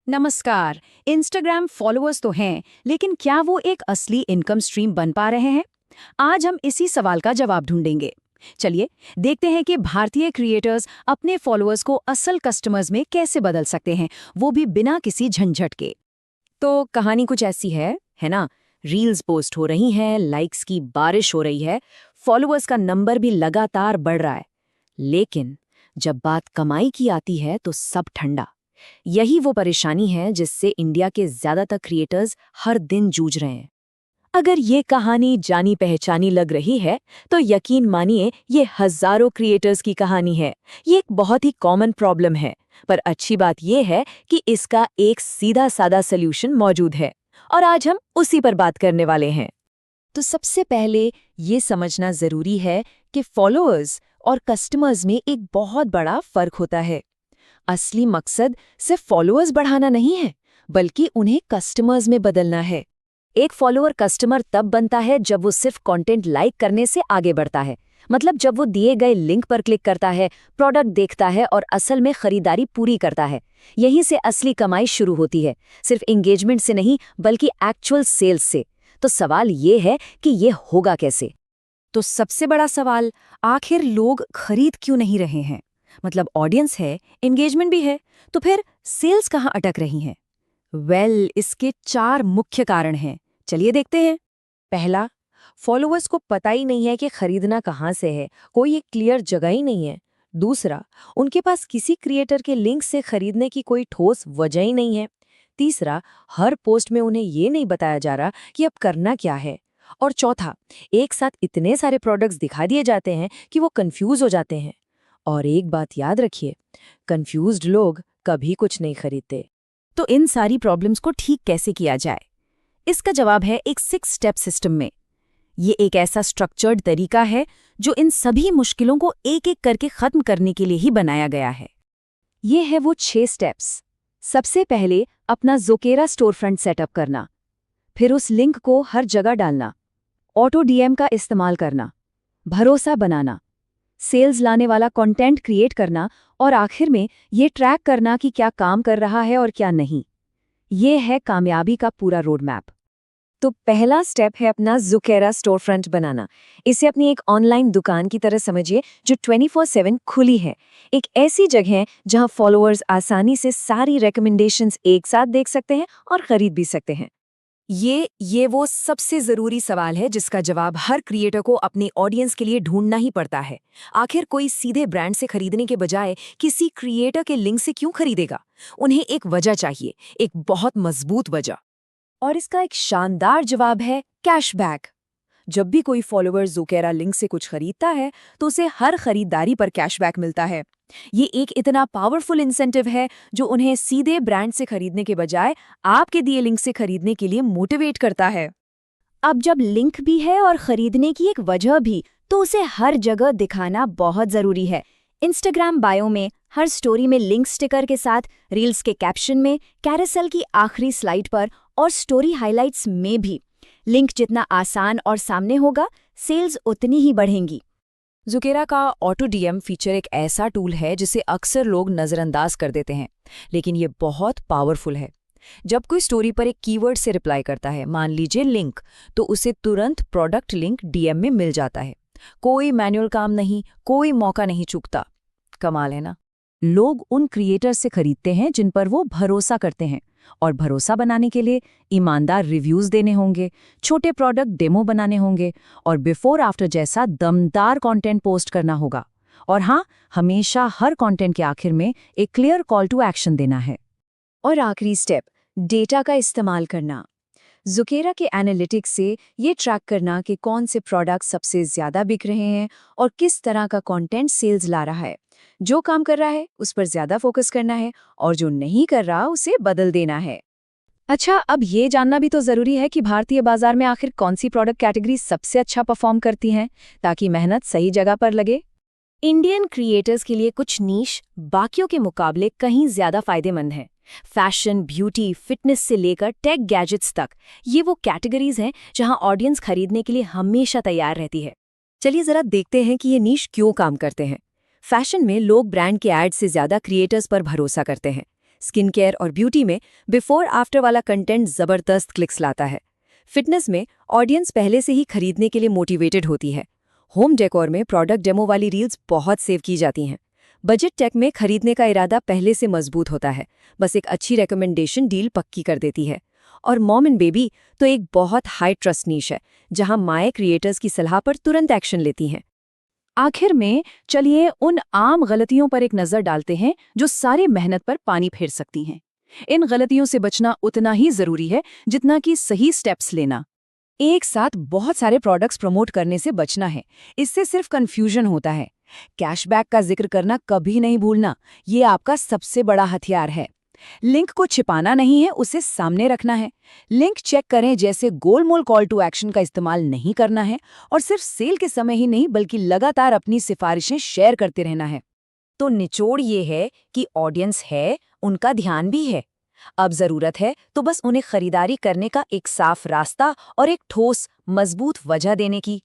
नमस्कार। Instagram followers तो हैं, लेकिन क्या वो एक असली इनकम स्ट्रीम बन पा रहे हैं? आज हम इसी सवाल का जवाब ढूंढेंगे। चलिए देखते हैं कि भारतीय क्रिएटर्स अपने फॉलोअर्स को असल कस्टमर्स में कैसे बदल सकते हैं, वो भी बिना किसी झंझट के। तो कहानी कुछ ऐसी है ना? रील्स पोस्ट हो रही हैं, लाइक्स की बारिश हो रही है, फॉलोअर्स का नंबर भी लगातार बढ़ रहा है। लेकिन जब बात कमाई की आती है तो सब ठंडा। यही वो परेशानी है जिससे इंडिया के ज्यादातर क्रिएटर्स हर दिन जूझ रहे हैं। अगर ये कहानी जानी पहचानी लग रही है तो यकीन मानिए ये हजारों क्रिएटर्स की कहानी है। ये एक बहुत ही कॉमन प्रॉब्लम है, पर अच्छी बात ये है कि इसका एक सीधा साधा सल्यूशन मौजूद है और आज हम उसी पर बात करने वाले हैं। तो सबसे पहले ये समझना जरूरी है कि फॉलोअर्स और कस्टमर्स में एक बहुत बड़ा फर्क होता है। असली मकसद सिर्फ फॉलोअर्स बढ़ाना नहीं है, बल्कि उन्हें कस्टमर्स में बदलना है। एक फॉलोअर कस्टमर तब बनता है जब वो सिर्फ कंटेंट लाइक करने से आगे बढ़ता है। मतलब जब वो दिए गए लिंक पर क्लिक करता है, प्रोडक्ट देखता है और असल में खरीदारी पूरी करता है। यहीं से असली कमाई शुरू होती है, सिर्फ एंगेजमेंट से नहीं बल्कि एक्चुअल सेल्स से। तो सवाल ये है कि ये होगा कैसे? तो सबसे बड़ा सवाल, आखिर लोग खरीद क्यों नहीं रहे हैं? मतलब ऑडियंस है, एंगेजमेंट भी है, तो फिर सेल्स कहाँ अटक रही हैं? इसके 4 मुख्य कारण हैं। चलिए देखते हैं। पहला, फॉलोअर्स को पता ही नहीं है कि खरीदना कहाँ से है, कोई एक क्लियर जगह ही नहीं है। दूसरा, उनके पास किसी क्रिएटर के लिंक से खरीदने की कोई ठोस वजह ही नहीं है। तीसरा, हर पोस्ट में उन्हें ये नहीं बताया जा रहा कि अब करना क्या है। और चौथा, एक साथ इतने सारे प्रोडक्ट्स दिखा दिए जाते हैं कि वो कंफ्यूज हो जाते हैं। और एक बात याद रखिए, कंफ्यूज्ड लोग कभी कुछ नहीं खरीदते। तो इन सारी प्रॉब्लम्स को ठीक कैसे किया जाए? इसका जवाब है एक 6 स्टेप सिस्टम में। ये एक ऐसा स्ट्रक्चर्ड तरीका है जो इन सभी मुश्किलों को एक एक करके खत्म करने के लिए ही बनाया गया है। ये है वो 6 स्टेप्स। सबसे पहले अपना ज़ोकेरा स्टोरफ्रंट सेटअप करना, फिर उस लिंक को हर जगह डालना, ऑटो डीएम का इस्तेमाल करना, भरोसा बनाना, सेल्स लाने वाला कंटेंट क्रिएट करना और आखिर में ये ट्रैक करना कि क्या काम कर रहा है और क्या नहीं। ये है कामयाबी का पूरा रोड मैप। तो पहला स्टेप है अपना ज़ोकेरा स्टोरफ्रंट बनाना। इसे अपनी एक ऑनलाइन दुकान की तरह समझिए जो 24/7 खुली है। एक ऐसी जगह जहां फॉलोअर्स आसानी से सारी रिकमेंडेशंस एक साथ देख सकते हैं और खरीद भी सकते हैं। ये वो सबसे जरूरी सवाल है जिसका जवाब हर क्रिएटर को अपने ऑडियंस के लिए ढूंढना ही पड़ता है। आखिर कोई सीधे ब्रांड से खरीदने के बजाय किसी क्रिएटर के लिंक से क्यों खरीदेगा? उन्हें एक वजह चाहिए, एक बहुत मजबूत वजह। और इसका एक शानदार जवाब है कैशबैक। जब भी कोई फॉलोअर ज़ोकेरा लिंक से कुछ खरीदता है तो उसे हर खरीदारी पर कैशबैक मिलता है। ये एक इतना पावरफुल इंसेंटिव है जो उन्हें सीधे ब्रांड से खरीदने के बजाय आपके दिए लिंक से खरीदने के लिए मोटिवेट करता है। अब जब लिंक भी है और खरीदने की एक वजह भी, तो उसे हर जगह दिखाना बहुत जरूरी है। इंस्टाग्राम बायो में, हर स्टोरी में लिंक स्टिकर के साथ, रील्स के कैप्शन में, कैरोसेल की आखिरी स्लाइड पर और स्टोरी हाइलाइट्स में भी। लिंक जितना आसान और सामने होगा, सेल्स उतनी ही बढ़ेंगी। ज़ोकेरा का ऑटो डीएम फीचर एक ऐसा टूल है जिसे अक्सर लोग नज़रअंदाज कर देते हैं, लेकिन ये बहुत पावरफुल है। जब कोई स्टोरी पर एक कीवर्ड से रिप्लाई करता है, मान लीजिए लिंक, तो उसे तुरंत प्रोडक्ट लिंक डीएम में मिल जाता है। कोई मैनुअल काम नहीं, कोई मौका नहीं चूकता। कमाल है ना? लोग उन क्रिएटर से खरीदते हैं जिन पर वो भरोसा करते हैं, और भरोसा बनाने के लिए ईमानदार रिव्यूज देने होंगे, छोटे प्रोडक्ट डेमो बनाने होंगे और बिफोर आफ्टर जैसा दमदार कंटेंट पोस्ट करना होगा। और हाँ, हमेशा हर कंटेंट के आखिर में एक क्लियर कॉल टू एक्शन देना है। और आखिरी स्टेप, डेटा का इस्तेमाल करना। ज़ोकेरा के एनालिटिक्स से ये ट्रैक करना कि कौन से प्रोडक्ट सबसे ज़्यादा बिक रहे हैं और किस तरह का कंटेंट सेल्स ला रहा है। जो काम कर रहा है उस पर ज़्यादा फोकस करना है और जो नहीं कर रहा उसे बदल देना है। अच्छा, अब ये जानना भी तो ज़रूरी है कि भारतीय बाजार में आखिर कौन सी प्रोडक्ट कैटेगरी सबसे अच्छा परफॉर्म करती हैं, ताकि मेहनत सही जगह पर लगे। इंडियन क्रिएटर्स के लिए कुछ नीश बाकियों के मुकाबले कहीं ज़्यादा फायदेमंद हैं। फैशन, ब्यूटी, फिटनेस से लेकर टेक गैजेट्स तक, ये वो कैटेगरीज हैं जहां ऑडियंस खरीदने के लिए हमेशा तैयार रहती है। चलिए जरा देखते हैं कि ये नीश क्यों काम करते हैं। फैशन में लोग ब्रांड के एड से ज़्यादा क्रिएटर्स पर भरोसा करते हैं। स्किन केयर और ब्यूटी में बिफोर आफ्टर वाला कंटेंट जबरदस्त क्लिक्स लाता है। फिटनेस में ऑडियंस पहले से ही खरीदने के लिए मोटिवेटेड होती है। होम डेकोर में प्रोडक्ट डेमो वाली रील्स बहुत सेव की जाती हैं। बजट टेक में खरीदने का इरादा पहले से मजबूत होता है, बस एक अच्छी रिकमेंडेशन डील पक्की कर देती है। और मॉम एंड बेबी तो एक बहुत हाई ट्रस्ट नीश है, जहां माएँ क्रिएटर्स की सलाह पर तुरंत एक्शन लेती हैं। आखिर में चलिए उन आम गलतियों पर एक नजर डालते हैं जो सारी मेहनत पर पानी फेर सकती हैं। इन गलतियों से बचना उतना ही जरूरी है जितना कि सही स्टेप्स लेना। एक साथ बहुत सारे प्रोडक्ट्स प्रमोट करने से बचना है, इससे सिर्फ कंफ्यूजन होता है। कैशबैक का जिक्र करना कभी नहीं भूलना, ये आपका सबसे बड़ा हथियार है। लिंक को छिपाना नहीं है, उसे सामने रखना है। लिंक चेक करें जैसे गोलमोल कॉल टू एक्शन का इस्तेमाल नहीं करना है, और सिर्फ सेल के समय ही नहीं बल्कि लगातार अपनी सिफारिशें शेयर करते रहना है। तो निचोड़ ये है कि ऑडियंस है, उनका ध्यान भी है। अब जरूरत है तो बस उन्हें खरीदारी करने का एक साफ रास्ता और एक ठोस, मजबूत वजह देने की।